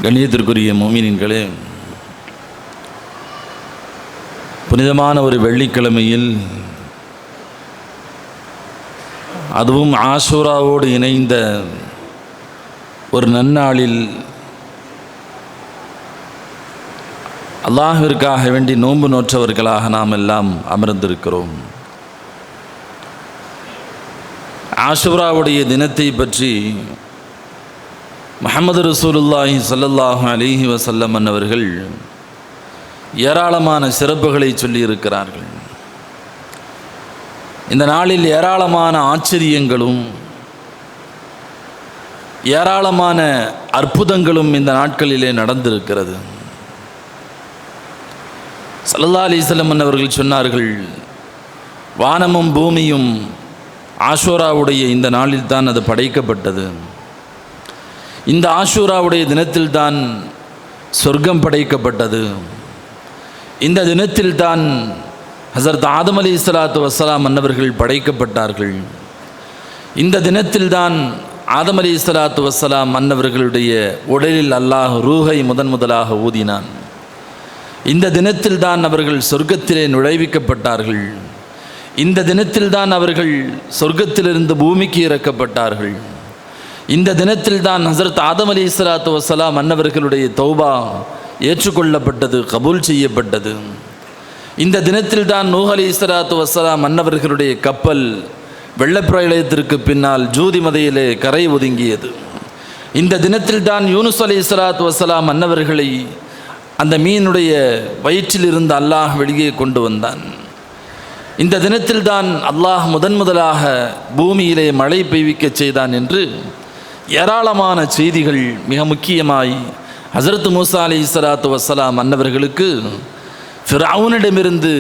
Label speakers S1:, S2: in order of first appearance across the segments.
S1: கண்ணியத்திற்குரிய முஃமினீன்களே, புனிதமான ஒரு வெள்ளிக்கிழமையில், அதுவும் ஆஷூராவோடு இணைந்த ஒரு நன்னாளில் அல்லாஹ்விற்காக வேண்டி நோன்பு நோற்றவர்களாக நாம் எல்லாம் அமர்ந்திருக்கிறோம். ஆஷூராவுடைய தினத்தை பற்றி முஹம்மது ரசூலுல்லாஹி ஸல்லல்லாஹு அலைஹி வஸல்லம் அவர்கள் ஏராளமான சிறப்புகளை சொல்லியிருக்கிறார்கள். இந்த நாளில் ஏராளமான ஆச்சரியங்களும் ஏராளமான அற்புதங்களும் இந்த நாட்களிலே நடந்திருக்கிறது. ஸல்லல்லாஹு அலைஹி வஸல்லம் அவர்கள் சொன்னார்கள், வானமும் பூமியும் ஆஷூராவுடைய இந்த நாளில் தான் அது படைக்கப்பட்டது. இந்த ஆஷூராவுடைய தினத்தில்தான் சொர்க்கம் படைக்கப்பட்டது. இந்த தினத்தில்தான் ஹஸரத் ஆதம் அலைஹிஸ்ஸலாத்து வஸ்ஸலாம் அன்னவர்கள் படைக்கப்பட்டார்கள். இந்த தினத்தில்தான் ஆதம் அலைஹிஸ்ஸலாத்து வஸ்ஸலாம் அன்னவர்களுடைய உடலில் அல்லாஹ் ரூஹை முதலாக ஊதினான். இந்த தினத்தில்தான் அவர்கள் சொர்க்கத்திலே நுழைவிக்கப்பட்டார்கள். இந்த தினத்தில்தான் அவர்கள் சொர்க்கத்திலிருந்து பூமிக்கு இறக்கப்பட்டார்கள். இந்த தினத்தில்தான் ஹஸரத் ஆதம் அலைஹிஸ்ஸலாத்து வஸ்ஸலாம் அன்னவர்களுடைய தௌபா ஏற்றுக்கொள்ளப்பட்டது, கபூல் செய்யப்பட்டது. இந்த தினத்தில்தான் நூஹ் அலைஹிஸ்ஸலாத்து வஸ்ஸலாம் அன்னவர்களுடைய கப்பல் வெள்ளப்பிரளயத்திற்கு பின்னால் ஜூதி மதையிலே கரை ஒதுங்கியது. இந்த தினத்தில்தான் யூனுஸ் அலைஹிஸ்ஸலாத்து வஸ்ஸலாம் அன்னவர்களை அந்த மீனுடைய வயிற்றிலிருந்து அல்லாஹ் வெளியே கொண்டு வந்தான். இந்த தினத்தில்தான் அல்லாஹ் முதலாக பூமியிலே மழை பெய்விக்க செய்தான் என்று ஏராளமான செய்திகள், மிக முக்கியமாய் ஹஸரத் மூஸா அலைஹிஸ்ஸலாத்து வஸ்ஸலாம் அன்னவர்களுக்கு ஃபிர்அவுனிடமிருந்து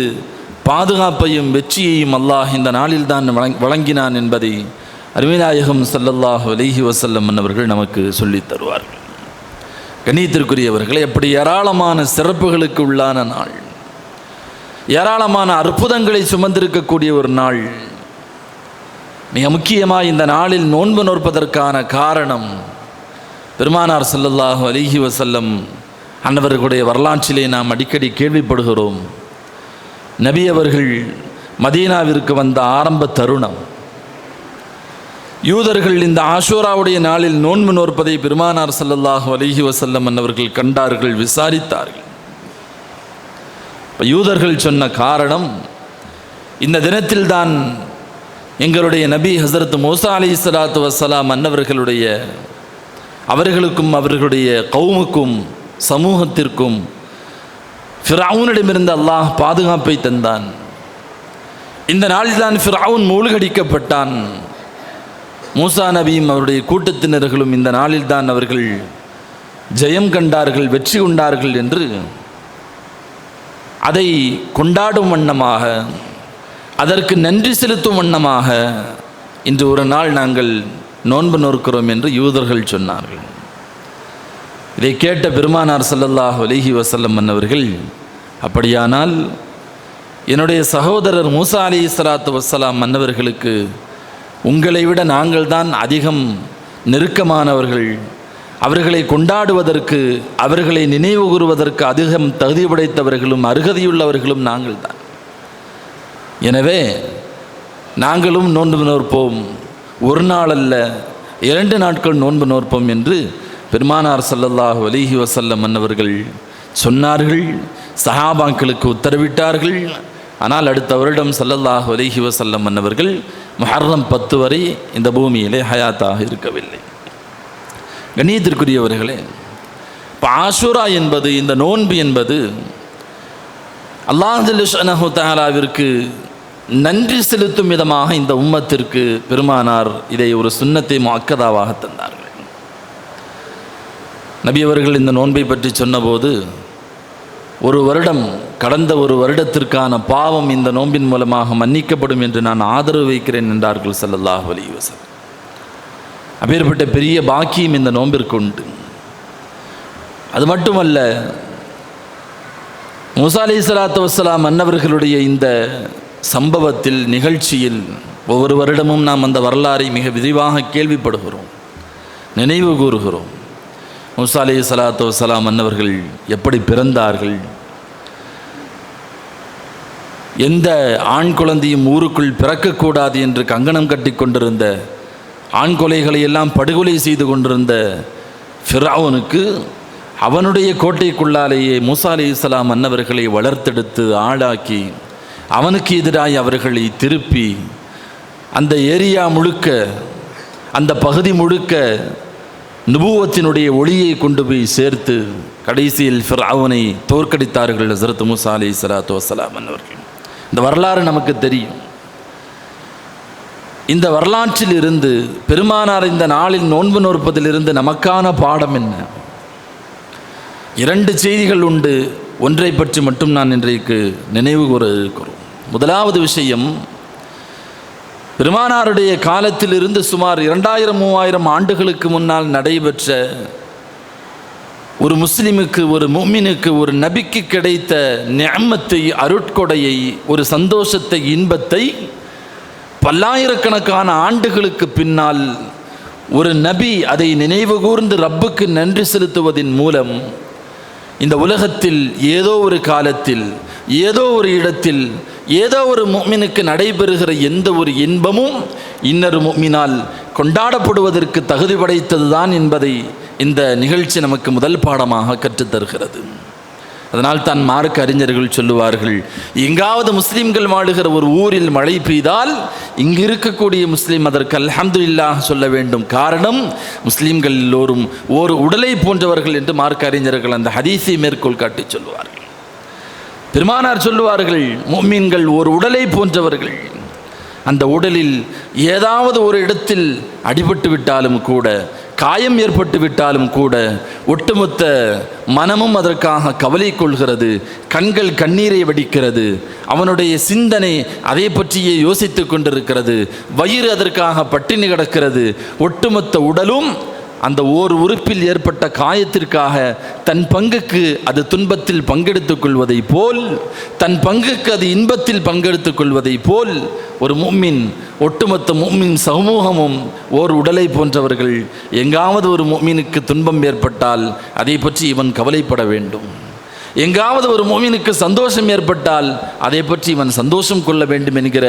S1: பாதுகாப்பையும் வெற்றியையும் அல்லாஹ் இந்த நாளில் தான் வழங்கினான் என்பதை அருமைநாயகம் ஸல்லல்லாஹு அலைஹி வஸல்லம் அன்னவர்கள் நமக்கு சொல்லித் தருவார்கள். கண்ணியத்திற்குரியவர்களே, எப்படி ஏராளமான சிறப்புகளுக்கு உள்ளான நாள், ஏராளமான அற்புதங்களை சுமந்திருக்கக்கூடிய ஒரு நாள். மிக முக்கியமாக இந்த நாளில் நோன்பு நோற்பதற்கான காரணம், பெருமானார் ஸல்லல்லாஹு அலைஹி வஸல்லம் அன்னவர்களுடைய வரலாற்றிலே நாம் அடிக்கடி கேள்விப்படுகிறோம். நபி அவர்கள் மதீனாவிற்கு வந்த ஆரம்ப தருணம், யூதர்கள் இந்த ஆஷூராவுடைய நாளில் நோன்பு நோற்பதை பெருமானார் ஸல்லல்லாஹு அலைஹி வஸல்லம் அன்னவர்கள் கண்டார்கள், விசாரித்தார்கள். யூதர்கள் சொன்ன காரணம், இந்த தினத்தில்தான் எங்களுடைய நபி ஹஸரத் மூஸா அலைஹிஸ்ஸலாத்து வஸ்ஸலாம் அன்னவர்களுடைய அவர்களுக்கும் அவர்களுடைய கௌமுக்கும் சமூகத்திற்கும் ஃபிர்அவுனிடமிருந்து அல்லாஹ் பாதுகாப்பை தந்தான். இந்த நாளில்தான் ஃபிர்அவுன் மூழ்கடிக்கப்பட்டான். மூஸா நபியும் அவருடைய கூட்டத்தினர்களும் இந்த நாளில்தான் அவர்கள் ஜெயம் கண்டார்கள், வெற்றி கொண்டார்கள் என்று அதை கொண்டாடும் வண்ணமாக, அதற்கு நன்றி செலுத்தும் வண்ணமாக இன்று ஒரு நாள் நாங்கள் நோன்பு நோக்கிறோம் என்று யூதர்கள் சொன்னார்கள். இதை கேட்ட பெருமானார் ஸல்லல்லாஹு அலைஹி வஸல்லம் அன்னவர்கள், அப்படியானால் என்னுடைய சகோதரர் மூஸா அலைஹிஸ்ஸலாத்து வஸ்ஸலாம் அன்னவர்களுக்கு உங்களை விட நாங்கள் தான் அதிகம் நெருக்கமானவர்கள், அவர்களை கொண்டாடுவதற்கு, அவர்களை நினைவு கூறுவதற்கு அதிகம் தகுதி படைத்தவர்களும் அருகதையுள்ளவர்களும் நாங்கள் தான். எனவே நாங்களும் நோன்பு நோற்போம், ஒரு நாள் அல்ல 2 நாட்கள் நோன்பு நோற்போம் என்று பெருமானார் ஸல்லல்லாஹு அலைஹி வஸல்லம் அன்னவர்கள் சொன்னார்கள். சஹாபாக்களுக்கு உத்தரவிட்டார்கள். ஆனால் அடுத்த வருடம் ஸல்லல்லாஹு அலைஹி வஸல்லம் அன்னவர்கள் முஹர்ரம் 10 வரை இந்த பூமியிலே ஹயாத்தாக இருக்கவில்லை. கண்ணியத்திற்குரியவர்களே, இப்போ ஆஷூரா என்பது, இந்த நோன்பு என்பது அல்லாஹ் ஜல்ல ஷஅனஹு தஆலாவிற்கு நன்றி செலுத்தும் விதமாக இந்த உம்மத்திற்கு பெருமானார் இதை ஒரு சுன்னத்தை முஅக்கதாவாக தந்தார்கள். நபி அவர்கள் இந்த நோன்பை பற்றி சொன்னபோது, ஒரு வருடம், கடந்த ஒரு வருடத்திற்கான பாவம் இந்த நோன்பின் மூலமாக மன்னிக்கப்படும் என்று நான் ஆதரவு வைக்கிறேன் என்றார்கள் ஸல்லல்லாஹு அலைஹி வஸல்லம். அப்பேற்பட்ட பெரிய பாக்கியம் இந்த நோன்பிற்கு உண்டு. அது மட்டுமல்ல, மூஸா அலைஹிஸ்ஸலாத்து வஸ்ஸலாம் அன்னவர்களுடைய இந்த சம்பவத்தில், நிகழ்ச்சியில் ஒவ்வொரு வருடமும் நாம் அந்த வரலாறை மிக விரிவாக கேள்விப்படுகிறோம், நினைவு கூறுகிறோம். மூசா அலைஹிஸ்ஸலாத்து வஸ்ஸலாம் அன்னவர்கள் எப்படி பிறந்தார்கள், எந்த ஆண் குழந்தையும் ஊருக்குள் பிறக்கக்கூடாது என்று கங்கணம் கட்டி கொண்டிருந்த, ஆண் கொலைகளை எல்லாம் படுகொலை செய்து கொண்டிருந்த ஃபிரௌனுக்கு அவனுடைய கோட்டைக்குள்ளாலேயே மூசா அலைஹிஸ்ஸலாம் அன்னவர்களை வளர்த்தெடுத்து ஆளாக்கி அவனுக்கு எதிராய் அவர்களை திருப்பி அந்த ஏரியா முழுக்க, அந்த பகுதி முழுக்க நுபுவத்தினுடைய ஒளியை கொண்டு போய் சேர்த்து கடைசியில் ஃபிரௌனை தோற்கடித்தார்கள் ஹஸரத் மூசா அலைஹிஸ்ஸலாத்து வஸ்ஸலாம் அன்னவர்கள். இந்த வரலாறு நமக்கு தெரியும். இந்த வரலாற்றில் இருந்து பெருமானார் இந்த நாளில் நோன்பு நோற்பதிலிருந்து நமக்கான பாடம் என்ன? 2 செய்திகள் உண்டு. ஒன்றை பற்றி மட்டும் நான் இன்றைக்கு நினைவு கூற இருக்கிறோம். முதலாவது விஷயம், பெருமானாருடைய காலத்திலிருந்து சுமார் 2000-3000 ஆண்டுகளுக்கு முன்னால் நடைபெற்ற ஒரு முஸ்லிமுக்கு, ஒரு முஃமினுக்கு, ஒரு நபிக்கு கிடைத்த நிஅமத்தை, அருட்கொடையை, ஒரு சந்தோஷத்தை, இன்பத்தை பல்லாயிரக்கணக்கான ஆண்டுகளுக்கு பின்னால் ஒரு நபி அதை நினைவு கூர்ந்து ரப்புக்கு நன்றி செலுத்துவதன் மூலம் இந்த உலகத்தில் ஏதோ ஒரு காலத்தில், ஏதோ ஒரு இடத்தில், ஏதோ ஒரு முஃமினுக்கு நடைபெறுகிற எந்த ஒரு இன்பமும் இன்னொரு முஃமினால் கொண்டாடப்படுவதற்கு தகுதி படைத்ததுதான் என்பதை இந்த நிகழ்ச்சி நமக்கு முதல் பாடமாக கற்றுத்தருகிறது. அதனால் தான் மார்க்க அறிஞர்கள் சொல்லுவார்கள், எங்காவது முஸ்லீம்கள் வாழுகிற ஒரு ஊரில் மழை பெய்தால் இங்கு இருக்கக்கூடிய முஸ்லீம் அதற்கு அல்ஹம்துலில்லாஹ் சொல்ல வேண்டும். காரணம், முஸ்லீம்கள் எல்லோரும் ஒரு உடலை போன்றவர்கள் என்று மார்க்க அறிஞர்கள் அந்த ஹதீஸை மேற்கோள் காட்டி சொல்லுவார்கள். பெருமானார் சொல்லுவார்கள், முஃமின்கள் ஒரு உடலை போன்றவர்கள். அந்த உடலில் ஏதாவது ஒரு இடத்தில் அடிபட்டு விட்டாலும் கூட, காயம் ஏற்பட்டு விட்டாலும் கூட, ஒட்டுமொத்த மனமும் அதற்காக கவலை கொள்கிறது, கண்கள் கண்ணீரை வடிக்கிறது, அவனுடைய சிந்தனை அதை பற்றியே யோசித்து கொண்டிருக்கிறது, வயிறு அதற்காக பட்டினி கிடக்கிறது. ஒட்டுமொத்த உடலும் அந்த ஓர் உறுப்பில் ஏற்பட்ட காயத்திற்காக தன் பங்குக்கு அது துன்பத்தில் பங்கெடுத்துக் கொள்வதை போல், தன் பங்குக்கு அது இன்பத்தில் பங்கெடுத்துக் கொள்வதை போல் ஒரு முஃமின், ஒட்டுமொத்த முஃமின் சமூகமும் ஓர் உடலை போன்றவர்கள். எங்காவது ஒரு முஃமினுக்கு துன்பம் ஏற்பட்டால் அதை பற்றி இவன் கவலைப்பட வேண்டும். எங்காவது ஒரு முஃமினுக்கு சந்தோஷம் ஏற்பட்டால் அதை பற்றி இவன் சந்தோஷம் கொள்ள வேண்டும் என்கிற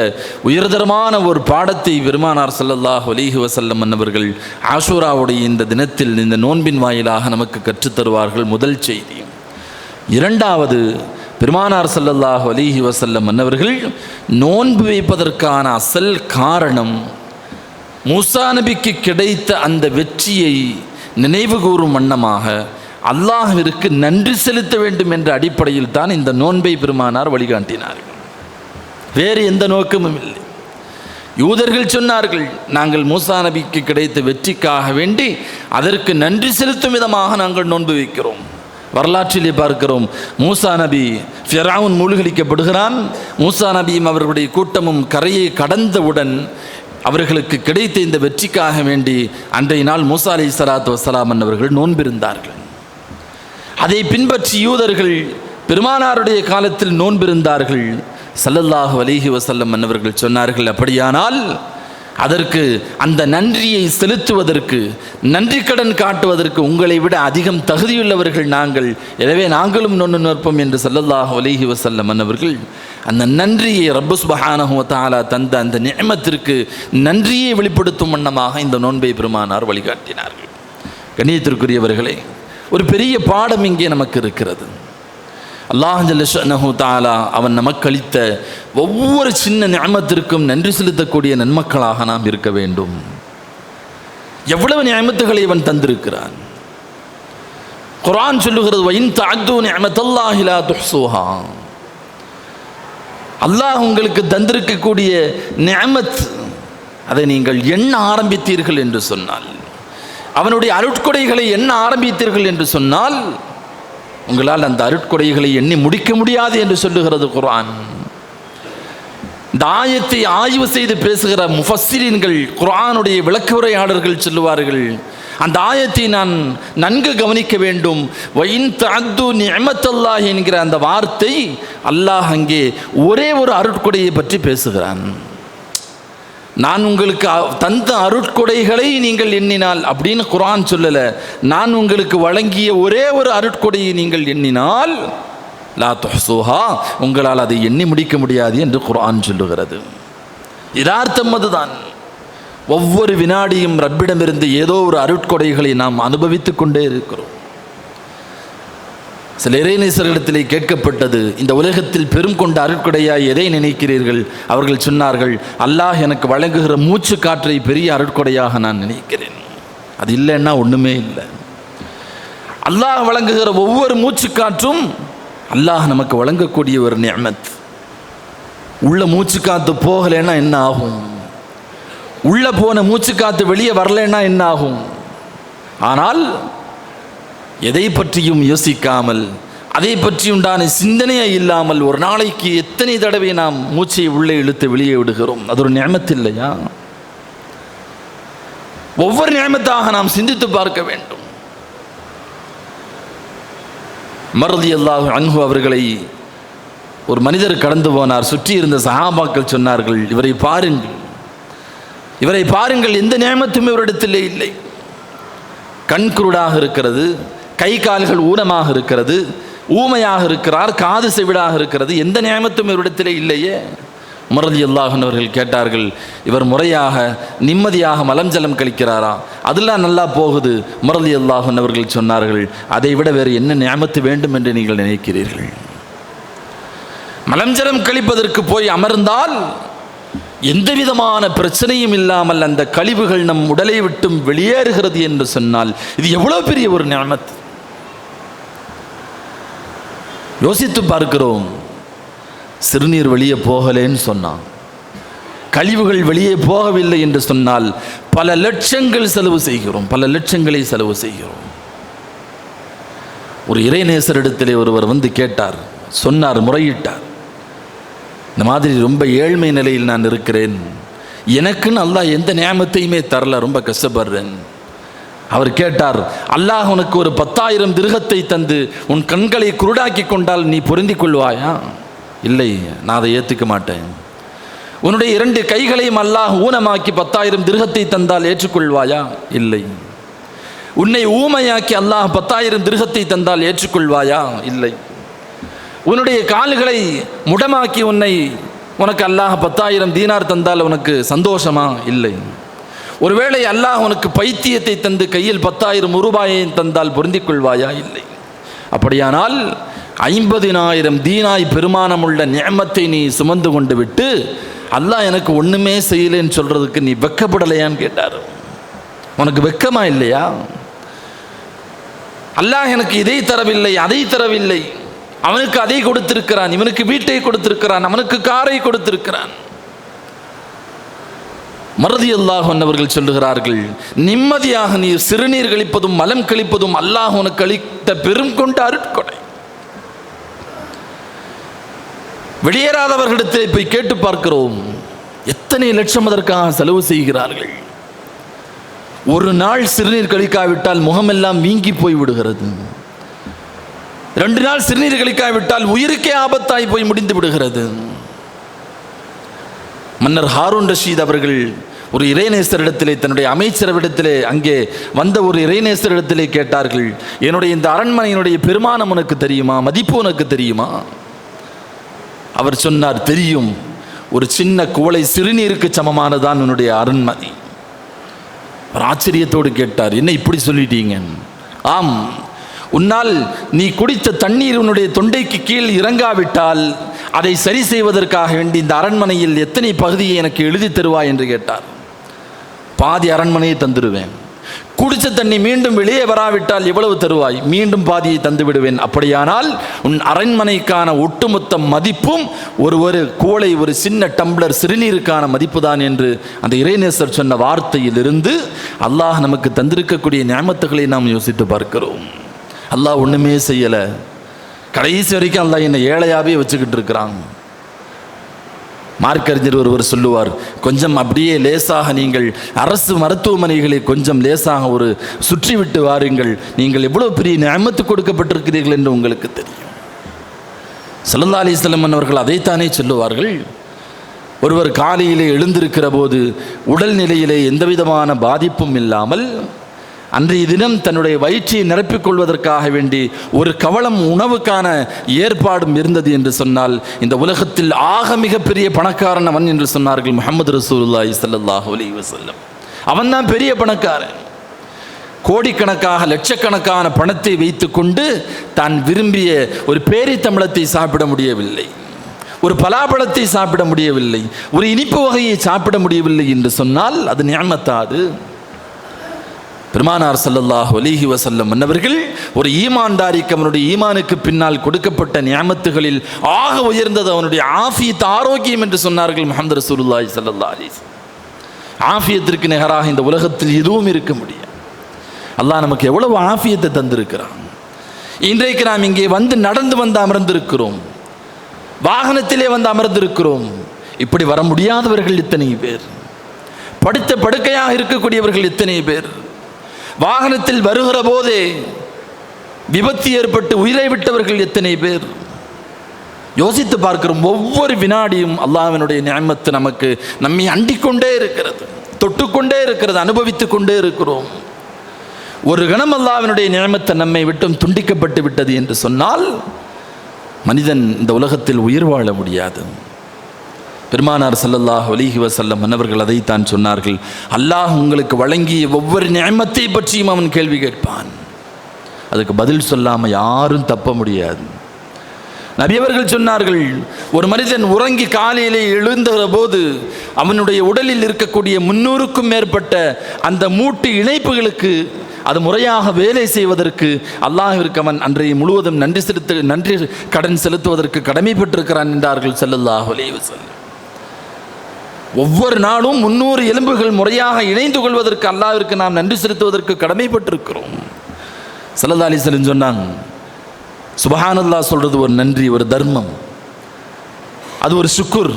S1: உயர்தரமான ஒரு பாடத்தை பெருமானார் ஸல்லல்லாஹு அலைஹி வஸல்லம் அன்னவர்கள் ஆஷூராவுடைய இந்த தினத்தில், இந்த நோன்பின் வாயிலாக நமக்கு கற்றுத்தருவார்கள். முதல் செய்தி. இரண்டாவது, பெருமானார் ஸல்லல்லாஹு அலைஹி வஸல்லம் அன்னவர்கள் நோன்பு வைப்பதற்கான அசல் காரணம், மூசா நபிக்கு கிடைத்த அந்த வெற்றியை நினைவு கூறும் வண்ணமாக அல்லாஹ்விற்கு நன்றி செலுத்த வேண்டும் என்ற அடிப்படையில் தான் இந்த நோன்பை பெருமானார் வழிகாட்டினார்கள். வேறு எந்த நோக்கமும் இல்லை. யூதர்கள் சொன்னார்கள், நாங்கள் மூசா நபிக்கு கிடைத்த வெற்றிக்காக வேண்டி அதற்கு நன்றி செலுத்தும் விதமாக நாங்கள் நோன்பு வைக்கிறோம். வரலாற்றிலே பார்க்கிறோம், மூசா நபி ஃபிரௌன் மூழ்கடிக்கப்படுகிறான். மூசா நபியும் அவர்களுடைய கூட்டமும் கரையை கடந்தவுடன் அவர்களுக்கு கிடைத்த இந்த வெற்றிக்காக வேண்டி அன்றைய நாள் மூசா அலைஹிஸ்ஸலாத்து வஸ்ஸலாம் அவர்கள் நோன்பிருந்தார்கள். அதை பின்பற்றி யூதர்கள் பெருமானாருடைய காலத்தில் நோன்பிருந்தார்கள். ஸல்லல்லாஹு அலைஹி வஸல்லம் அவர்கள் சொன்னார்கள், அப்படியானால் அதற்கு அந்த நன்றியை செலுத்துவதற்கு, நன்றி கடன் காட்டுவதற்கு உங்களை விட அதிகம் தகுதியுள்ளவர்கள் நாங்கள், எனவே நாங்களும் நோன்பு நோற்போம் என்று ஸல்லல்லாஹு அலைஹி வஸல்லம் அவர்கள் அந்த நன்றியை, ரப்பு சுப்ஹானஹு வ தஆலா தந்த அந்த நிஅமத்திற்கு நன்றியை வெளிப்படுத்தும் வண்ணமாக இந்த நோன்பை பெருமானார் வழிகாட்டினார்கள். கண்ணியத்திற்குரியவர்களே, ஒரு பெரிய பாடம் இங்கே நமக்கு இருக்கிறது. அல்லாஹ் ஜல்ல ஷஅனஹு தஆலா அவன் நமக்கு அளித்த ஒவ்வொரு சின்ன நிஅமத்திற்கும் நன்றி செலுத்தக்கூடிய நன்மக்களாக நாம் இருக்க வேண்டும். எவ்வளவு நிஅமத்துகளை அவன் தந்திருக்கிறான். குர்ஆன் சொல்லுகிறது, வஇன் தஅது நிஅமத்தல்லாஹி லா துஹ்ஸூஹா. அல்லாஹ் உங்களுக்கு தந்திருக்கக்கூடிய நிஅமத், அதை நீங்கள் எண்ண ஆரம்பித்தீர்கள் என்று சொன்னால், அவனுடைய அருட்கொடைகளை எண்ண ஆரம்பித்தீர்கள் என்று சொன்னால், உங்களால் அந்த அருட்கொடைகளை எண்ணி முடிக்க முடியாது என்று சொல்லுகிறது குர்ஆன். இந்த ஆயத்தை ஆய்வு செய்து பேசுகிற முஃபஸ்ஸிரீன்கள், குர்ஆனுடைய விளக்குரையாளர்கள் சொல்லுவார்கள், அந்த ஆயத்தை நான் நன்கு கவனிக்க வேண்டும். வஇன் தஅது நிஅமத்தல்லாஹி என்கிற அந்த வார்த்தை, அல்லாஹ் அங்கே ஒரே ஒரு அருட்கொடையை பற்றி பேசுகிறான். நான் உங்களுக்கு தந்த அருட்கொடைகளை நீங்கள் எண்ணினால் அப்படின்னு குர்ஆன் சொல்லலை. நான் உங்களுக்கு வழங்கிய ஒரே ஒரு அருட்கொடையை நீங்கள் எண்ணினால் லா துஹ்ஸூஹா, உங்களால் அதை எண்ணி முடிக்க முடியாது என்று குர்ஆன் சொல்லுகிறது. யதார்த்தம் அதுதான். ஒவ்வொரு வினாடியும் ரப்பிடமிருந்து ஏதோ ஒரு அருட்கொடைகளை நாம் அனுபவித்து கொண்டே இருக்கிறோம். சில இறைநேசர்களிடத்திலே கேட்கப்பட்டது, இந்த உலகத்தில் பெரும் கொண்ட அருட்கொடையாய் எதை நினைக்கிறீர்கள்? அவர்கள் சொன்னார்கள், அல்லாஹ் எனக்கு வழங்குகிற மூச்சு காற்றை பெரிய அருட்கொடையாக நான் நினைக்கிறேன். அது இல்லைன்னா ஒன்றுமே இல்லை. அல்லாஹ் வழங்குகிற ஒவ்வொரு மூச்சு காற்றும் அல்லாஹ் நமக்கு வழங்கக்கூடிய ஒரு நிஅமத். உள்ள மூச்சு காற்று போகலைன்னா என்ன ஆகும்? உள்ள போன மூச்சு காற்று வெளியே வரலைன்னா என்ன ஆகும்? ஆனால் எதை பற்றியும் யோசிக்காமல், அதை பற்றி உண்டான சிந்தனையே இல்லாமல் ஒரு நாளைக்கு எத்தனை தடவை நாம் மூச்சை உள்ளே இழுத்து வெளியே விடுகிறோம். அது ஒரு நிஅமத் இல்லையா? ஒவ்வொரு நிஅமத்தாக நாம் சிந்தித்து பார்க்க வேண்டும். உமர் ரலியல்லாஹு அன்ஹு அவர்களை ஒரு மனிதர் கடந்து போனார். சுற்றி இருந்த சஹாபாக்கள் சொன்னார்கள், இவரை பாருங்கள், இவரை பாருங்கள், எந்த நியமத்தும் இவரிடத்திலே இல்லை. கண்குருடாக இருக்கிறது, கை கால்கள் ஊனமாக இருக்கிறது, ஊமையாக இருக்கிறார், காது செவிடாக இருக்கிறது, எந்த நியமத்தும் இவரிடத்திலே இல்லையே. உமர் ரலியல்லாஹு அன்ஹு அவர்கள் கேட்டார்கள், இவர் முறையாக நிம்மதியாக மலம் ஜலம் கழிக்கிறாரா? அதெல்லாம் நல்லா போகுது. உமர் ரலியல்லாஹு அன்ஹு அவர்கள் சொன்னார்கள், அதை விட வேறு என்ன நியமத்து வேண்டும் என்று நீங்கள் நினைக்கிறீர்கள்? மலம் ஜலம் கழிப்பதற்கு போய் அமர்ந்தால் எந்த விதமான பிரச்சனையும் இல்லாமல் அந்த கழிவுகள் நம் உடலை விட்டும் வெளியேறுகிறது என்று சொன்னால் இது எவ்வளவு பெரிய ஒரு நியமத். யோசித்து பார்க்கிறோம். சிறுநீர் வெளியே போகலேன்னு சொன்னான், கழிவுகள் வெளியே போகவில்லை என்று சொன்னால் பல லட்சங்கள் செலவு செய்கிறோம், பல லட்சங்களை செலவு செய்கிறோம். ஒரு இறைநேசரிடத்திலே ஒருவர் வந்து கேட்டார், சொன்னார், முறையிட்டார், இந்த மாதிரி ரொம்ப ஏழ்மை நிலையில் நான் இருக்கிறேன், எனக்குன்னு அல்லாஹ் எந்த நியமத்தையுமே தரல, ரொம்ப கஷ்டப்படுறேன். அவர் கேட்டார், அல்லாஹ் உனக்கு ஒரு 10,000 திர்ஹத்தை தந்து உன் கண்களை குருடாக்கி கொண்டால் நீ பொருந்திக் கொள்வாயா? இல்லை, நான் அதை ஏற்றுக்க மாட்டேன். உன்னுடைய 2 கைகளையும் அல்லாஹ் ஊனமாக்கி 10,000 திர்ஹத்தை தந்தால் ஏற்றுக்கொள்வாயா? இல்லை. உன்னை ஊமையாக்கி அல்லாஹ் 10,000 திர்ஹத்தை தந்தால் ஏற்றுக்கொள்வாயா? இல்லை. உன்னுடைய கால்களை முடமாக்கி உனக்கு அல்லாஹ் 10,000 தீனார் தந்தால் உனக்கு சந்தோஷமா? இல்லை. ஒருவேளை அல்லாஹ் உனக்கு பைத்தியத்தை தந்து கையில் 10,000 ரூபாயை தந்தால் பொருந்திக் கொள்வாயா? இல்லை. அப்படியானால் 50,000 தீனாய் பெருமானமுள்ள நியமத்தை நீ சுமந்து கொண்டு விட்டு அல்லாஹ் எனக்கு ஒன்றுமே செய்யலைன்னு சொல்றதுக்கு நீ வெக்கப்படலையான்னு கேட்டார். உனக்கு வெக்கமா இல்லையா? அல்லாஹ் எனக்கு இதை தரவில்லை, அதை தரவில்லை, அவனுக்கு அதை கொடுத்திருக்கிறான், இவனுக்கு வீட்டை கொடுத்திருக்கிறான், அவனுக்கு காரை கொடுத்திருக்கிறான். உமர் ரலியல்லாஹு அன்ஹு அவர்கள் சொல்லுகிறார்கள், நிம்மதியாக நீ சிறுநீர் கழிப்பதும் மலம் கழிப்பதும் அல்லாஹ் உனக்கு அளித்த பெரும் கொண்ட அருட்கொடை. வெளியேறாதவர்களிடத்தில் போய் கேட்டு பார்க்கிறோம், எத்தனை லட்சம் அதற்காக செலவு செய்கிறார்கள். ஒரு நாள் சிறுநீர் கழிக்காவிட்டால் முகமெல்லாம் வீங்கி போய் விடுகிறது. 2 நாள் சிறுநீர் கழிக்காவிட்டால் உயிருக்கே ஆபத்தாய் போய் முடிந்து விடுகிறது. மன்னர் ஹாரூன் ரஷீத் அவர்கள் ஒரு இறைநேசரிடத்திலே, தன்னுடைய அமைச்சரவிடத்திலே அங்கே வந்த ஒரு இறைநேசரிடத்திலே கேட்டார்கள், என்னுடைய இந்த அரண்மனையினுடைய பெருமானம் உனக்கு தெரியுமா, மதிப்பு உனக்கு தெரியுமா? அவர் சொன்னார், தெரியும், ஒரு சின்ன குவளை சிறுநீருக்கு சமமானதான் உன்னுடைய அரண்மனை. ஒரு ஆச்சரியத்தோடு கேட்டார், என்ன இப்படி சொல்லிட்டீங்க? ஆம், உன்னால் நீ குடித்த தண்ணீர் உன்னுடைய தொண்டைக்கு கீழ் இறங்காவிட்டால் அதை சரி செய்வதற்காக வேண்டி இந்த அரண்மனையில் எத்தனை பகுதியை எனக்கு எழுதி தருவாய் என்று கேட்டார். பாதி அரண்மனையை தந்துடுவேன். குடிச்ச தண்ணி மீண்டும் வெளியே வராவிட்டால் எவ்வளவு தருவாய்? மீண்டும் பாதியை தந்து விடுவேன். அப்படியானால் உன் அரண்மனைக்கான ஒட்டுமொத்த மதிப்பும் ஒரு கோளை, ஒரு சின்ன டம்ளர் சிறுநீருக்கான மதிப்பு தான் என்று அந்த இறைநேசர் சொன்ன வார்த்தையிலிருந்து அல்லாஹ் நமக்கு தந்திருக்கக்கூடிய நியமத்துகளை நாம் யோசித்து பார்க்கிறோம். அல்லாஹ் ஒன்றுமே செய்யலை, கடைசி வரைக்கும் அல்லாஹ் என்னை ஏழையாகவே வச்சுக்கிட்டு இருக்கிறான். மார்க்கறிஞர் ஒருவர் சொல்லுவார், கொஞ்சம் அப்படியே லேசாக நீங்கள் அரசு மருத்துவமனைகளை கொஞ்சம் லேசாக ஒரு சுற்றி விட்டு வாருங்கள், நீங்கள் எவ்வளோ பெரிய நியமத்து கொடுக்கப்பட்டிருக்கிறீர்கள் என்று உங்களுக்கு தெரியும். ஸல்லல்லாஹு அலைஹி வஸல்லம் அவர்கள் அதைத்தானே சொல்லுவார்கள். ஒருவர் காலையிலே எழுந்திருக்கிற போது உடல்நிலையிலே எந்தவிதமான பாதிப்பும் இல்லாமல் அன்றைய தினம் தன்னுடைய வயிற்றை நிரப்பிக் கொள்வதற்காக வேண்டி ஒரு கவளம் உணவுக்கான ஏற்பாடும் இருந்தது என்று சொன்னால் இந்த உலகத்தில் ஆக மிகப்பெரிய பணக்காரன் அவன் என்று சொன்னார்கள் முஹம்மது ரசூலுல்லாஹி ஸல்லல்லாஹு அலைஹி வஸல்லம். அவன்தான் பெரிய பணக்காரன். கோடிக்கணக்காக லட்சக்கணக்கான பணத்தை வைத்து கொண்டு தான் விரும்பிய ஒரு பேரித்தம்பளத்தை சாப்பிட முடியவில்லை, ஒரு பலாப்பழத்தை சாப்பிட முடியவில்லை, ஒரு இனிப்பு வகையை சாப்பிட முடியவில்லை என்று சொன்னால் அது நிஅமத்தாது. பெருமானார் ஸல்லல்லாஹு அலைஹி வஸல்லம் அன்னவர்கள் ஒரு ஈமான்தாரிக்கு அவனுடைய ஈமானுக்கு பின்னால் கொடுக்கப்பட்ட நிஅமத்துகளில் ஆக உயர்ந்தது அவனுடைய ஆஃபியத், ஆரோக்கியம் என்று சொன்னார்கள் முஹம்மது ரசூலுல்லாஹி ஸல்லல்லாஹு அலைஹி வஸல்லம். ஆஃபியத்திற்கு நிகராக இந்த உலகத்தில் எதுவும் இருக்க முடியாது. அல்லாஹ் நமக்கு எவ்வளவு ஆஃபியத்தை தந்திருக்கிறான். இன்றைக்கு நாம் இங்கே வந்து நடந்து வந்து அமர்ந்திருக்கிறோம், வாகனத்திலே வந்து அமர்ந்திருக்கிறோம். இப்படி வர முடியாதவர்கள் எத்தனை பேர், படுத்த படுக்கையாக இருக்கக்கூடியவர்கள் எத்தனை பேர், வாகனத்தில் வருகிற போதே விபத்து ஏற்பட்டு உயிரை விட்டவர்கள் எத்தனை பேர். யோசித்து பார்க்கிறோம். ஒவ்வொரு வினாடியும் அல்லாஹ்வினுடைய நிஅமத்து நமக்கு நம்மை அண்டிக்கொண்டே இருக்கிறது, தொட்டுக்கொண்டே இருக்கிறது, அனுபவித்துக் கொண்டே இருக்கிறோம். ஒரு கணம் அல்லாஹ்வினுடைய நிஅமத்து நம்மை விட்டும் துண்டிக்கப்பட்டு விட்டது என்று சொன்னால் மனிதன் இந்த உலகத்தில் உயிர் வாழ முடியாது. பெருமானார் ஸல்லல்லாஹு அலைஹி வஸல்லம் அன்னவர்கள் அதைத்தான் சொன்னார்கள். அல்லாஹ் உங்களுக்கு வழங்கிய ஒவ்வொரு நிஅமத்தை பற்றியும் அவன் கேள்வி கேட்பான். அதுக்கு பதில் சொல்லாமல் யாரும் தப்ப முடியாது. நபி அவர்கள் சொன்னார்கள், ஒரு மனிதன் உறங்கி காலையிலே எழுந்துகிற போது அவனுடைய உடலில் இருக்கக்கூடிய 300க்கும் மேற்பட்ட அந்த மூட்டு இணைப்புகளுக்கு அது முறையாக வேலை செய்வதற்கு அல்லாஹ்விற்கு அவன் அன்றைய முழுவதும் நன்றி கடன் செலுத்துவதற்கு கடமைப்பட்டிருக்கிறான் என்றார்கள் ஸல்லல்லாஹு அலைஹி வஸல்லம். ஒவ்வொரு நாளும் 300 எலும்புகள் முறையாக இணைந்து கொள்வதற்கு அல்லாஹ்விற்கு நாம் நன்றி செலுத்துவதற்கு கடமைப்பட்டிருக்கிறோம். ஸல்லல்லாஹு அலைஹி வஸல்லம் சொன்னாங்க, சுப்ஹானல்லாஹ் சொல்றது ஒரு நன்றி, ஒரு தர்மம், அது ஒரு சுக்குர்.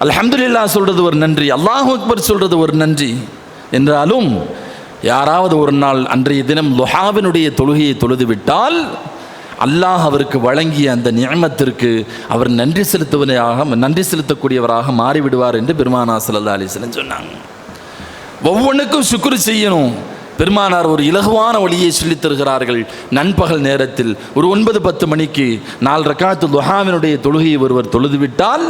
S1: அல்ஹம்துலில்லாஹ் சொல்றது ஒரு நன்றி, அல்லாஹு அக்பர் சொல்றது ஒரு நன்றி. என்றாலும் யாராவது ஒரு நாள் அன்றைய தினம் லுஹாவினுடைய தொழுகையை தொழுது விட்டால் அல்லாஹ் அவருக்கு வழங்கிய அந்த நிஅமத்திற்கு அவர் நன்றி செலுத்தக்கூடியவராக மாறிவிடுவார் என்று பெருமானார் ஸல்லல்லாஹு அலைஹி வஸல்லம் சொன்னாங்க. ஒவ்வொன்றுக்கும் சுக்ர் செய்யணும். பெருமானார் ஒரு இலகுவான வழியை சொல்லித் தருகிறார்கள். நண்பகல் நேரத்தில் ஒரு 9-10 மணிக்கு 4 ரக்காத்து துஹாவினுடைய தொழுகையை ஒருவர் தொழுதுவிட்டால்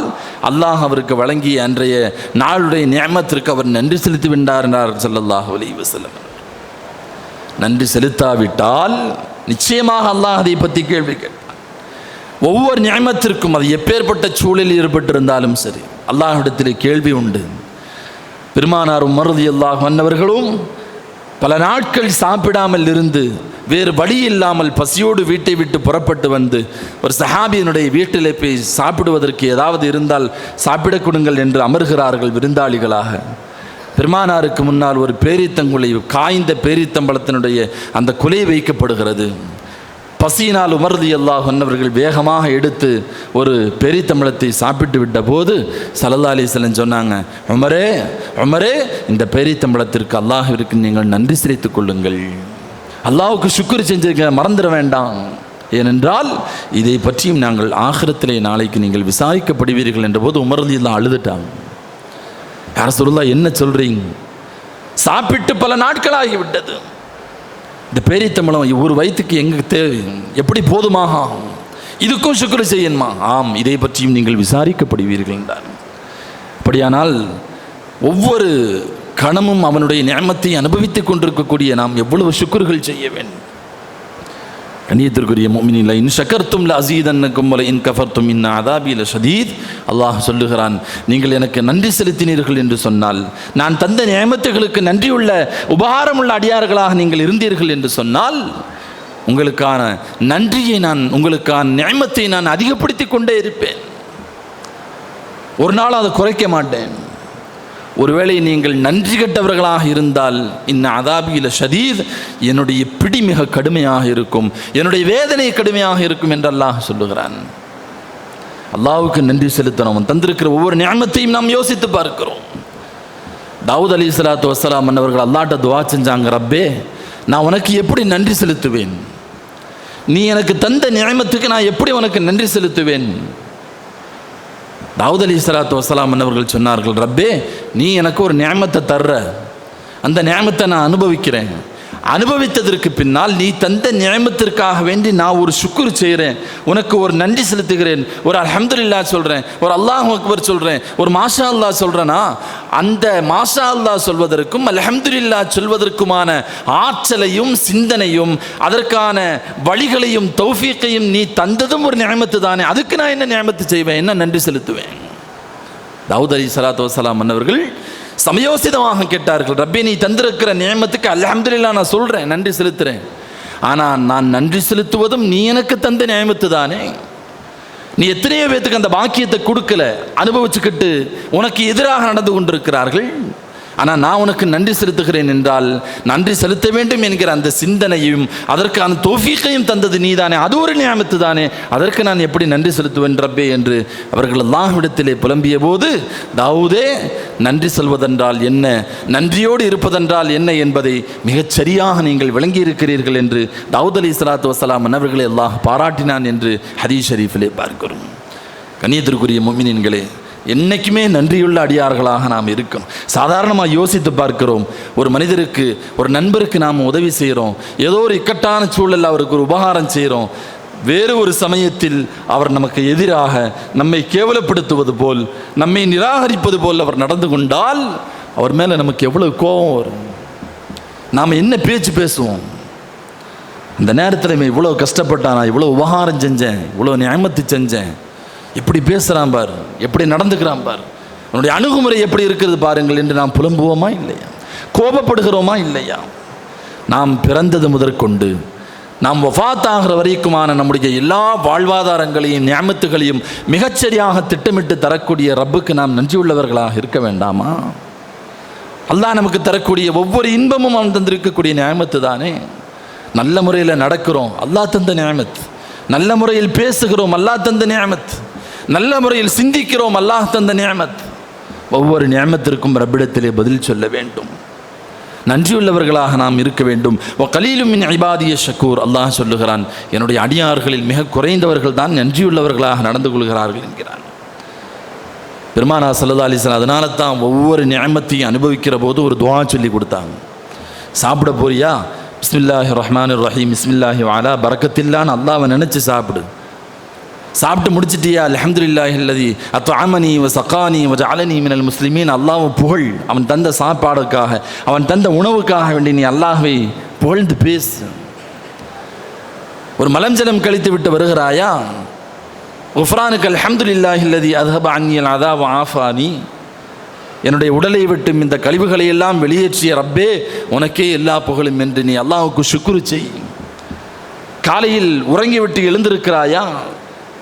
S1: அல்லாஹ் அவருக்கு வழங்கிய அன்றைய நாளுடைய நிஅமத்திற்கு அவர் நன்றி செலுத்தி விட்டார் என்றார் ஸல்லல்லாஹு அலைஹி வஸல்லம். நன்றி செலுத்தாவிட்டால் நிச்சயமாக அல்லாஹ் அதை பற்றி கேள்வி கேட்பான். ஒவ்வொரு நிஅமத்திற்கும் அது எப்பேற்பட்ட சூழலில் ஏற்பட்டிருந்தாலும் சரி அல்லாஹ்விடத்தில் கேள்வி உண்டு. பெருமானார் உமர் ரலியல்லாஹு அன்ஹு அவர்களும் பல நாட்கள் சாப்பிடாமல் இருந்து வேறு வழி இல்லாமல் பசியோடு வீட்டை விட்டு புறப்பட்டு வந்து ஒரு சஹாபியினுடைய வீட்டில் போய் சாப்பிடுவதற்கு ஏதாவது இருந்தால் சாப்பிடக் கொடுங்கள் என்று அமர்கிறார்கள் விருந்தாளிகளாக. பெருமானாருக்கு முன்னால் ஒரு பேரித்தங்குலை, காய்ந்த பேரித்தம்பளத்தினுடைய அந்த குலை வைக்கப்படுகிறது. பசியினால் உமர் ரலியல்லாஹு அன்ஹு அவர்கள் வேகமாக எடுத்து ஒரு பேரித்தம்பளத்தை சாப்பிட்டு விட்ட போது ஸல்லல்லாஹு அலைஹி வஸல்லம் சொன்னாங்க, உமரே உமரே, இந்த பேரித்தம்பளத்திற்கு அல்லாஹ்விற்கு நீங்கள் நன்றி செலுத்திக் கொள்ளுங்கள், அல்லாஹ்வுக்கு சுக்ர் செஞ்சிருக்க மறந்துட வேண்டாம். ஏனென்றால் இதை பற்றியும் நாங்கள் ஆகிரத்திலே நாளைக்கு நீங்கள் விசாரிக்கப்படுவீர்கள் என்ற போது உமர் ரலியல்லாஹு அழுதுட்டாங்க. யார ரசூலுல்லாஹ் என்ன சொல்றீங்க? சாப்பிட்டு பல நாட்களாகிவிட்டது, இந்த பேரித்தம்பளம் ஒரு வயிற்றுக்கு எங்க தேவை, எப்படி போதுமாக, இதுக்கும் சுக்ர் செய்யணுமா? ஆம், இதை பற்றியும் நீங்கள் விசாரிக்கப்படுவீர்கள் என்றார். அப்படியானால் ஒவ்வொரு கணமும் அவனுடைய நிஅமத்தை அனுபவித்துக் கொண்டிருக்கக்கூடிய நாம் எவ்வளவு சுக்ர்கள் செய்ய வேண்டும். கண்ணியத்திற்குரிய முஃமினீன்களே, இன் ஷக்கர்தும் லஅஸீதன்னகும் வ இன் கஃபர்தும் இன் அஸாபி லஷதீத். அல்லாஹ் சொல்லுகிறான், நீங்கள் எனக்கு நன்றி செலுத்தினீர்கள் என்று சொன்னால், நான் தந்த நிஅமத்துகளுக்கு நன்றியுள்ள உபகாரமுள்ள அடியார்களாக நீங்கள் இருந்தீர்கள் என்று சொன்னால், உங்களுக்கான நன்றியை நான், உங்களுக்கான நிஅமத்தை நான் அதிகப்படுத்தி கொண்டே இருப்பேன். ஒரு நாள் அதை குறைக்க மாட்டேன். ஒருவேளை நீங்கள் நன்றி கெட்டவர்களாக இருந்தால் இன் அஸாபி லஷதீத், என்னுடைய பிடி மிக கடுமையாக இருக்கும், என்னுடைய வேதனை கடுமையாக இருக்கும் என்று அல்லாஹ் சொல்லுகிறான். அல்லாஹ்வுக்கு நன்றி செலுத்தணும். தந்திருக்கிற ஒவ்வொரு நிஅமத்தையும் நாம் யோசித்து பார்க்கிறோம். தாவூத் அலைஹிஸ்ஸலாத்து வஸ்ஸலாம் அவர்கள் அல்லாஹ்ட்ட துஆ செஞ்சாங்க, ரப்பே, நான் உனக்கு எப்படி நன்றி செலுத்துவேன்? நீ எனக்கு தந்த நிஅமத்துக்கு நான் எப்படி உனக்கு நன்றி செலுத்துவேன்? தாவூத் அலைஹிஸ்ஸலாத்து வஸ்ஸலாம் அவர்கள் சொன்னார்கள், ரப்பே நீ எனக்கு ஒரு நியமத்தை தர்ற, அந்த நியமத்தை நான் அனுபவிக்கிறேன். அனுபவித்ததற்கு பின்னால் நீ தந்த நியமத்திற்காக வேண்டி நான் ஒரு சுக்குர் செய்கிறேன், உனக்கு ஒரு நன்றி செலுத்துகிறேன், ஒரு அல்ஹம்துலில்லாஹ் சொல்கிறேன், ஒரு அல்லாஹ் அக்பர் சொல்கிறேன், ஒரு மாஷா அல்லாஹ் சொல்கிறேன்னா அந்த மாஷா அல்லாஹ் சொல்வதற்கும் அல்ஹம்துலில்லாஹ் சொல்வதற்குமான ஆற்றலையும் சிந்தனையும் அதற்கான வழிகளையும் தௌஃபீக்கையும் நீ தந்ததும் ஒரு நியமத்து தானே, அதுக்கு நான் என்ன நியமத்து செய்வேன், என்ன நன்றி செலுத்துவேன்? தாவூத் அலைஹிஸ்ஸலாத்து வஸ்ஸலாம் அவர்கள் சமயோசிதமாக கேட்டார்கள், ரப்பே நீ தந்திருக்கிற நியமத்துக்கு அல்ஹம்துலில்லாஹ் நான் சொல்கிறேன், நன்றி செலுத்துகிறேன். ஆனால் நான் நன்றி செலுத்துவதும் நீ எனக்கு தந்த நியமத்து தானே. நீ எத்தனையோ பேத்துக்கு அந்த பாக்கியத்தை கொடுக்கல, அனுபவிச்சுக்கிட்டு உனக்கு எதிராக நடந்து கொண்டிருக்கிறார்கள். ஆனால் நான் உனக்கு நன்றி செலுத்துகிறேன் என்றால் நன்றி செலுத்த வேண்டும் என்கிற அந்த சிந்தனையும் அதற்கான தௌஃபீக்கையும் தந்தது நீதானே, அது ஒரு நியமத்து தானே, அதற்கு நான் எப்படி நன்றி செலுத்துவேன் ரப்பே என்று அவர்கள் அல்லாஹ்விடத்திலே புலம்பிய போது, தாவூதே நன்றி சொல்வதென்றால் என்ன, நன்றியோடு இருப்பதென்றால் என்ன என்பதை மிகச் சரியாக நீங்கள் விளங்கி இருக்கிறீர்கள் என்று தாவூத் அலைஹிஸ்ஸலாத்து வஸ்ஸலாம் அவர்களை அல்லாஹ் பாராட்டினான் என்று ஹதீஸ் ஷரீஃபிலே பார்க்கிறோம். கண்ணியத்திற்குரிய முஃமினீன்களே, என்றைக்குமே நன்றியுள்ள அடியார்களாக நாம் இருக்கணும். சாதாரணமாக யோசித்து பார்க்கிறோம், ஒரு மனிதருக்கு ஒரு நண்பருக்கு நாம் உதவி செய்கிறோம், ஏதோ ஒரு இக்கட்டான சூழலில் அவருக்கு ஒரு உபகாரம் செய்கிறோம், வேறு ஒரு சமயத்தில் அவர் நமக்கு எதிராக நம்மை கேவலப்படுத்துவது போல் நம்மை நிராகரிப்பது போல் அவர் நடந்து கொண்டால் அவர் மேலே நமக்கு எவ்வளவு கோபம் வரும், நாம் என்ன பேச்சு பேசுவோம்? அந்த நேரத்தில் இவ்வளோ கஷ்டப்பட்டான், நான் இவ்வளோ உபகாரம் செஞ்சேன், இவ்வளோ நியமத்து செஞ்சேன், எப்படி பேசுகிறான் பார், எப்படி நடந்துக்கிறான் பார், உன்னுடைய அணுகுமுறை எப்படி இருக்கிறது பாருங்கள் என்று நாம் புலம்புவோமா இல்லையா? கோபப்படுகிறோமா இல்லையா? நாம் பிறந்தது முதற்கொண்டு நாம் வஃபாத்தாகிற வரைக்குமான நம்முடைய எல்லா வாழ்வாதாரங்களையும் நியமத்துகளையும் மிகச்சரியாக திட்டமிட்டு தரக்கூடிய ரப்புக்கு நாம் நன்றியுள்ளவர்களாக இருக்க வேண்டாமா? அல்லாஹ் நமக்கு தரக்கூடிய ஒவ்வொரு இன்பமும் அவன் தந்திருக்கக்கூடிய நியமத்து தானே. நல்ல முறையில் நடக்கிறோம், அல்லாஹ் தந்த நியமத். நல்ல முறையில் பேசுகிறோம், அல்லாஹ் தந்த நியமத். நல்ல முறையில் சிந்திக்கிறோம், அல்லாஹ் தந்த நியமத். ஒவ்வொரு நியமத்திற்கும் ரப்பிடத்திலே பதில் சொல்ல வேண்டும், நன்றியுள்ளவர்களாக நாம் இருக்க வேண்டும். கலீலும் மின் இபாதிய ஷக்கூர், அல்லாஹ் சொல்லுகிறான், என்னுடைய அடியார்களில் மிக குறைந்தவர்கள் தான் நன்றியுள்ளவர்களாக நடந்து கொள்கிறார்கள் என்கிறான் பெருமானார் ஸல்லல்லாஹு அலைஹி வஸல்லம். அதனால தான் ஒவ்வொரு நியமத்தையும் அனுபவிக்கிற போது ஒரு துஆ சொல்லி கொடுத்தாங்க. சாப்பிட போறியா, பிஸ்மில்லாஹிர் ரஹ்மானிர் ரஹீம், பிஸ்மில்லாஹி வஅலா பரக்கத்தில்லான்னு அல்லாஹ்வை நினச்சி சாப்பிடு. சாப்பிட்டு முடிச்சிட்டியா, அல்ஹம்துலில்லாஹில்லதி அத்அமனி வ ஸகானி வ ஜஅலனி மினல் முஸ்லிமீன், அல்லாஹ்வை புகழ். அவன் தந்த சாப்பாடுக்காக, அவன் தந்த உணவுக்காக வேண்டி நீ அல்லாஹ்வை புகழ்ந்து பேசு. ஒரு மலஞ்சலம் கழித்து விட்டு வருகிறாயா, குஃப்ரானுக்கு அல்ஹம்துலில்லாஹில்லதி அத்ஹப அன்னில் அதா வ ஆஃபானி, என்னுடைய உடலை விட்டும் இந்த கழிவுகளை எல்லாம் வெளியேற்றிய ரப்பே உனக்கே எல்லா புகழும் என்று நீ அல்லாஹ்வுக்கு ஷுக்ரு செய். காலையில் உறங்கிவிட்டு எழுந்திருக்கிறாயா,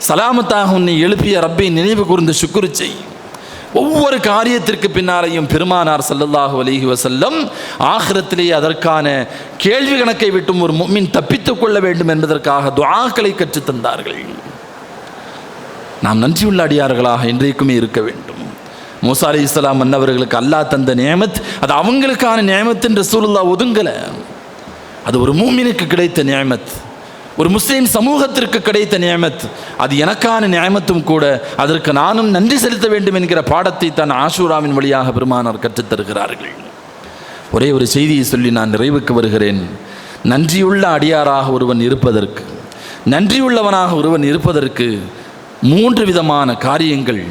S1: சலாமத்தாக உன்னை எழுப்பிய ரப்பை நினைவு கூர்ந்து ஷுக்ரு செய். ஒவ்வொரு காரியத்திற்கு பின்னாலேயும் பெருமானார் ஸல்லல்லாஹு அலைஹி வஸல்லம் ஆখিরাத்திலே அதற்கான கேள்வி கணக்கை விட்டும் ஒரு முஃமின் தப்பித்துக் கொள்ள வேண்டும் என்பதற்காக துஆக்களை கற்றுத் தந்தார்கள். நாம் நன்றியுள்ள அடியார்களாக இன்றைக்குமே இருக்க வேண்டும். மூசா அலைஹிஸ்ஸலாம் அன்னவர்களுக்கு அல்லாஹ் தந்த நியமத், அது அவங்களுக்கான நியமத் என்று ரசூலுல்லாஹ் ஒதுங்கலை. அது ஒரு மூமினுக்கு கிடைத்த நியமத், ஒரு முஸ்லீம் சமூகத்திற்கு கிடைத்த நியமத், அது எனக்கான நியமத்தும் கூட. அதற்கு நானும் நன்றி செலுத்த வேண்டும் என்கிற பாடத்தை தான் ஆஷூராவின் வழியாக பெருமானார் கற்றுத்தருகிறார்கள். ஒரே ஒரு செய்தியை சொல்லி நான் நிறைவுக்கு வருகிறேன். நன்றியுள்ள அடியாராக ஒருவன் இருப்பதற்கு, நன்றியுள்ளவனாக ஒருவன் இருப்பதற்கு 3 விதமான காரியங்கள்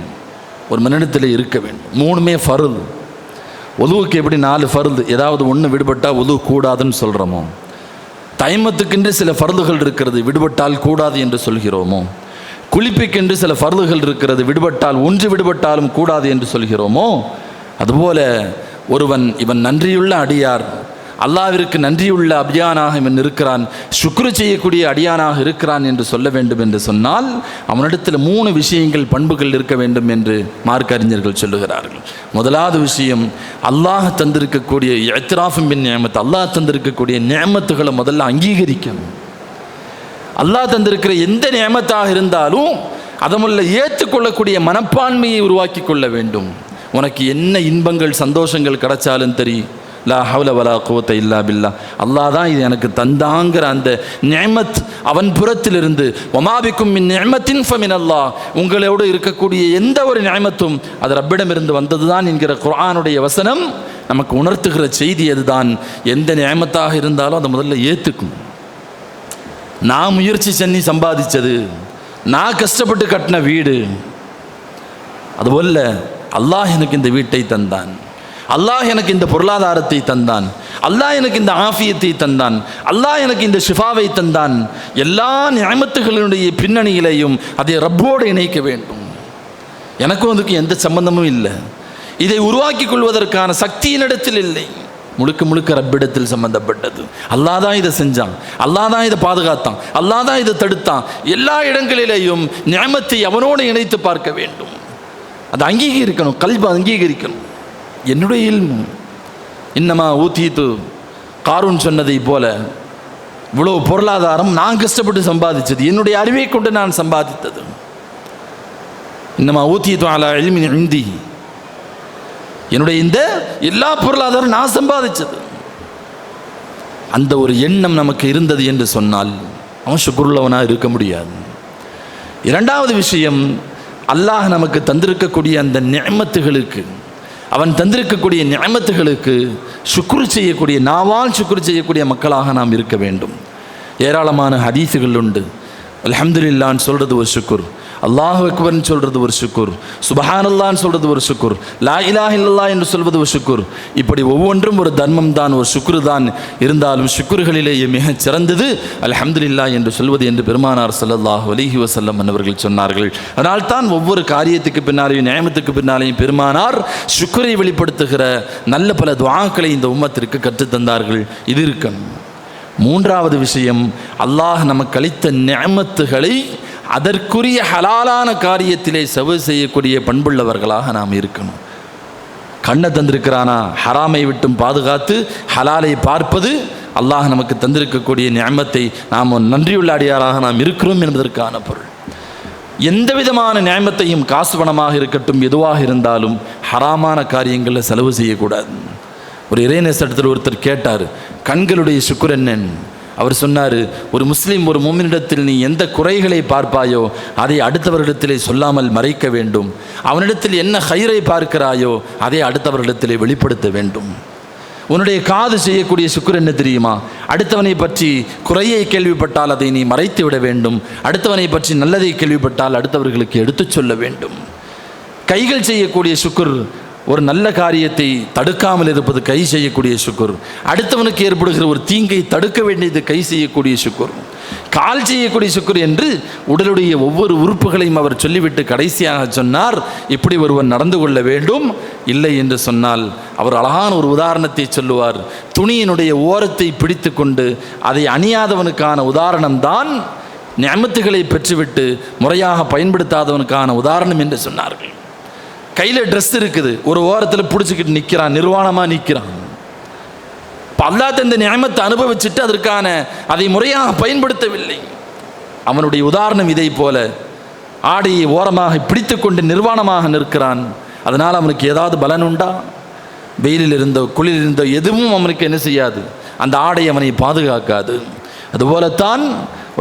S1: ஒரு மனிதத்தில் இருக்க வேண்டும். 3மே ஃபர்து. ஒதுவுக்கு எப்படி 4 ஃபர்து, ஏதாவது ஒன்று விடுபட்டால் ஒது கூடாதுன்னு சொல்கிறோமோ, தைமத்துக்கென்று சில ஃபர்துகள் இருக்கிறது, விடுபட்டால் கூடாது என்று சொல்கிறோமோ, குளிப்புக்கென்று சில ஃபர்துகள் இருக்கிறது, விடுபட்டால் ஒன்று விடுபட்டாலும் கூடாது என்று சொல்கிறோமோ, அதுபோல இவன் நன்றியுள்ள அடியார், அல்லாஹ்விற்கு நன்றியுள்ள அபியானாக இவன் இருக்கிறான், சுக்ரு செய்யக்கூடிய அடியானாக இருக்கிறான் என்று சொல்ல வேண்டும் என்று சொன்னால் அவனிடத்தில் 3 விஷயங்கள், பண்புகள் இருக்க வேண்டும் என்று மார்க்க அறிஞர்கள் சொல்லுகிறார்கள். முதலாவது விஷயம், அல்லாஹ் தந்திருக்கக்கூடிய இஅ்திராஃபும் பின் நிஅமத், அல்லாஹ் தந்திருக்கக்கூடிய நிஅமத்துகளை முதல்ல அங்கீகரிக்கணும். அல்லாஹ் தந்திருக்கிற எந்த நிஅமத்தாக இருந்தாலும் அதமுள்ள ஏற்றுக்கொள்ளக்கூடிய மனப்பான்மையை உருவாக்கி கொள்ள வேண்டும். உனக்கு என்ன இன்பங்கள் சந்தோஷங்கள் கிடைச்சாலும் சரி, லா ஹவ்ல வலா குவத்த இல்லா பில்லா. அல்லாஹ் தான் இது எனக்கு தந்தாங்கிற அந்த நிஅமத் அவன் புறத்திலிருந்து. வமா பிக்கும் மின் நிஅமத்தின் ஃபமினல்லாஹ், உங்களோடு இருக்கக்கூடிய எந்த ஒரு நிஅமத்தும் அது ரப்பிடமிருந்து வந்ததுதான் என்கிற குர்ஆனுடைய வசனம் நமக்கு உணர்த்துகிற செய்தி அதுதான். எந்த நிஅமத்தாக இருந்தாலும் அதை முதல்ல ஏற்றுக்கும். நான் முயற்சி பண்ணி சம்பாதிச்சது, நான் கஷ்டப்பட்டு கட்டின வீடு, அதுபோல அல்லாஹ் எனக்கு இந்த வீட்டை தந்தான், அல்லாஹ் எனக்கு இந்த பொருளாதாரத்தை தந்தான், அல்லாஹ் எனக்கு இந்த ஆஃபியத்தை தந்தான், அல்லாஹ் எனக்கு இந்த ஷிஃபாவை தந்தான். எல்லா நிஅமத்துகளுடைய பின்னணியிலையும் அதை ரப்போடு இணைக்க வேண்டும். எனக்கும் அதுக்கு எந்த சம்பந்தமும் இல்லை. இதை உருவாக்கி கொள்வதற்கான சக்தியினிடத்தில் இல்லை, முழுக்க முழுக்க ரப்பிடத்தில் சம்பந்தப்பட்டது. அல்லாஹ் தான் இதை செஞ்சான், அல்லாஹ் தான் இதை பாதுகாத்தான், அல்லாஹ் தான் இதை தடுத்தான். எல்லா இடங்களிலேயும் நிஅமத்தை அவனோடு இணைத்து பார்க்க வேண்டும். அதை அங்கீகரிக்கணும், கல்வி அங்கீகரிக்கணும். என்னுடைய இல்மு இன்னமா ஊத்தீத்து, காரூன் சொன்னதை போல இவ்வளவு பொருளாதாரம் நான் கஷ்டப்பட்டு சம்பாதிச்சது, என்னுடைய அறிவை கொண்டு நான் சம்பாதித்தது. இன்னமா ஊத்தீத்து அலா இல்மின் இந்தி, என்னுடைய இந்த எல்லா பொருளாதாரம் நான் சம்பாதிச்சது. அந்த ஒரு எண்ணம் நமக்கு இருந்தது என்று சொன்னால் அவன் ஷுக்ருள்ளவனாக இருக்க முடியாது. இரண்டாவது விஷயம், அல்லாஹ் நமக்கு தந்திருக்கக்கூடிய அந்த நிஅமத்துகளுக்கு, அவன் தந்திருக்கக்கூடிய நிஅமத்துகளுக்கு ஷுக்ரு செய்யக்கூடிய, நாவால் ஷுக்ரு செய்யக்கூடிய மக்களாக நாம் இருக்க வேண்டும். ஏராளமான ஹதீஸுகள் உண்டு. அல்ஹம்துலில்லாஹ்னு சொல்கிறது ஒரு ஷுக்ர், அல்லாஹு அக்பர்னு சொல்கிறது ஒரு ஷுக்ர், சுப்ஹானல்லாஹ்னு சொல்கிறது ஒரு ஷுக்ர், லா இலாஹ இல்லல்லாஹ் என்று சொல்வது ஒரு ஷுக்ர். இப்படி ஒவ்வொன்றும் ஒரு தர்மம் தான், ஒரு ஷுக்ரு தான். இருந்தாலும் ஷுக்ருகளிலேயே மிகச் சிறந்தது அல்ஹம்துலில்லாஹ் என்று சொல்வது என்று பெருமானார் ஸல்லல்லாஹு அலைஹி வஸல்லம் அவர்கள் சொன்னார்கள். அதனால் தான் ஒவ்வொரு காரியத்துக்கு பின்னாலேயும் நியமத்துக்கு பின்னாலேயும் பெருமானார் ஷுக்ரை வெளிப்படுத்துகிற நல்ல பல துஆக்களை இந்த உம்மத்திற்கு கற்றுத்தந்தார்கள். இது இருக்கணும். மூன்றாவது விஷயம், அல்லாஹ் நமக்கு அளித்த நிஅமத்துகளை அதற்குரிய ஹலாலான காரியத்திலே செலவு செய்யக்கூடிய பண்புள்ளவர்களாக நாம் இருக்கணும். கண்ணை தந்திருக்கிறானா, ஹராமை விட்டும் பாதுகாத்து ஹலாலை பார்ப்பது அல்லாஹ் நமக்கு தந்திருக்கக்கூடிய நிஅமத்தை நாம் நன்றியுள்ள அடியாராக நாம் இருக்கிறோம் என்பதற்கான பொருள். எந்த விதமான நிஅமத்தையும், காசு பணமாக இருக்கட்டும் எதுவாக இருந்தாலும் ஹராமான காரியங்களில் செலவு செய்யக்கூடாது. ஒரு இறைநேசத்தில் ஒருத்தர் கேட்டார், கண்களுடைய ஷுக்ர் என்னன்னு. அவர் சொன்னார், ஒரு முஸ்லீம் ஒரு முஃமினிடத்தில் நீ எந்த குறைகளை பார்ப்பாயோ அதை அடுத்தவர்களிடத்திலே சொல்லாமல் மறைக்க வேண்டும். அவனிடத்தில் என்ன ஹைரை பார்க்கிறாயோ அதை அடுத்தவர்களிடத்திலே வெளிப்படுத்த வேண்டும். உன்னுடைய காது செய்யக்கூடிய ஷுக்ர் என்ன தெரியுமா? அடுத்தவனை பற்றி குறையை கேள்விப்பட்டால் அதை நீ மறைத்து விட வேண்டும். அடுத்தவனை பற்றி நல்லதை கேள்விப்பட்டால் அடுத்தவர்களுக்கு எடுத்துச் சொல்ல வேண்டும். கைகள் செய்யக்கூடிய ஷுக்ர், ஒரு நல்ல காரியத்தை தடுக்காமல் இருப்பது கை செய்யக்கூடிய ஷுக்ர். அடுத்தவனுக்கு ஏற்படுகிற ஒரு தீங்கை தடுக்க வேண்டியது கை செய்யக்கூடிய ஷுக்ர். கால் செய்யக்கூடிய ஷுக்ர் என்று உடலுடைய ஒவ்வொரு உறுப்புகளையும் அவர் சொல்லிவிட்டு கடைசியாக சொன்னார், இப்படி ஒருவன் நடந்து கொள்ள வேண்டும். இல்லை என்று சொன்னால் அவர் அழகான ஒரு உதாரணத்தை சொல்லுவார். துணியினுடைய ஓரத்தை பிடித்து கொண்டு அதை அணியாதவனுக்கான உதாரணம்தான் நிஅமத்துகளை பெற்றுவிட்டு முறையாக பயன்படுத்தாதவனுக்கான உதாரணம் என்று சொன்னார்கள். கையில் ட்ரெஸ் இருக்குது, ஒரு ஓரத்தில் பிடிச்சிக்கிட்டு நிற்கிறான், நிர்வாணமாக நிற்கிறான். இப்போ அல்லாஹ் தந்த நிஅமத்தை அனுபவிச்சுட்டு அதற்கான அதை முறையாக பயன்படுத்தவில்லை. அவனுடைய உதாரணம் இதை போல, ஆடையை ஓரமாக பிடித்து கொண்டு நிர்வாணமாக நிற்கிறான். அதனால் அவனுக்கு ஏதாவது பலன் உண்டா? வெயிலில் இருந்தோ குளிரில் இருந்தோ எதுவும் அவனுக்கு என்ன செய்யாது, அந்த ஆடை அவனை பாதுகாக்காது. அதுபோலத்தான்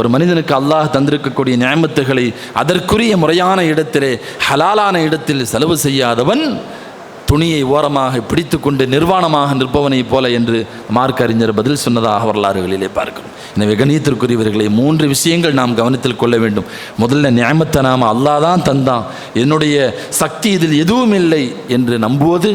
S1: ஒரு மனிதனுக்கு அல்லாஹ் தந்திருக்கக்கூடிய நிஅமத்துகளை அதற்குரிய முறையான இடத்திலே, ஹலாலான இடத்தில் செலவு செய்யாதவன் துணியை ஓரமாக பிடித்து கொண்டு நிர்வாணமாக நிற்பவனை போல என்று மார்க்க அறிஞர் பதில் சொன்னதாக வரலாறுகளிலே பார்க்கிறோம். எனவே கண்ணியத்திற்குரியவர்களே, 3 விஷயங்கள் நாம் கவனத்தில் கொள்ள வேண்டும். முதல்ல நிஅமத்தை நாம் அல்லாஹ் தான் தந்தான், என்னுடைய சக்தி இதில் எதுவும் இல்லை என்று நம்புவது.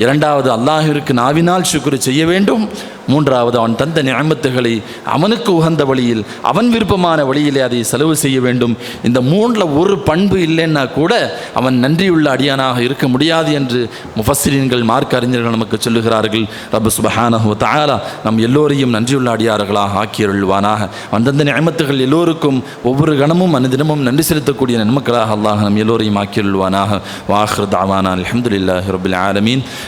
S1: இரண்டாவது, அல்லாஹ்விற்கு நாவினால் ஷுக்ர் செய்ய வேண்டும். மூன்றாவது, அவன் தந்த நிஅமத்துகளை அவனுக்கு உகந்த வழியில், அவன் விருப்பமான வழியிலே அதை செலவு செய்ய வேண்டும். இந்த 3ல் ஒரு பண்பு இல்லைன்னா கூட அவன் நன்றியுள்ள அடியானாக இருக்க முடியாது என்று முஃபஸ்ஸிரீன்கள், மார்க்க அறிஞர்கள் நமக்கு சொல்லுகிறார்கள். ரப்பு சுப்ஹானஹு வ தஆலா நம் எல்லோரையும் நன்றியுள்ள அடியார்களாக ஆக்கியருள்வானாக. அவன் தந்த நிஅமத்துகள் எல்லோருக்கும் ஒவ்வொரு கணமும் அனுதினமும் நன்றி செலுத்தக்கூடிய நன்மக்களாக அல்லாஹ் நம் எல்லோரையும் ஆக்கியருள்வானாக. வ ஆகிரு தஅவானா அல்ஹம்துலில்லாஹி ரப்பில் ஆலமீன்.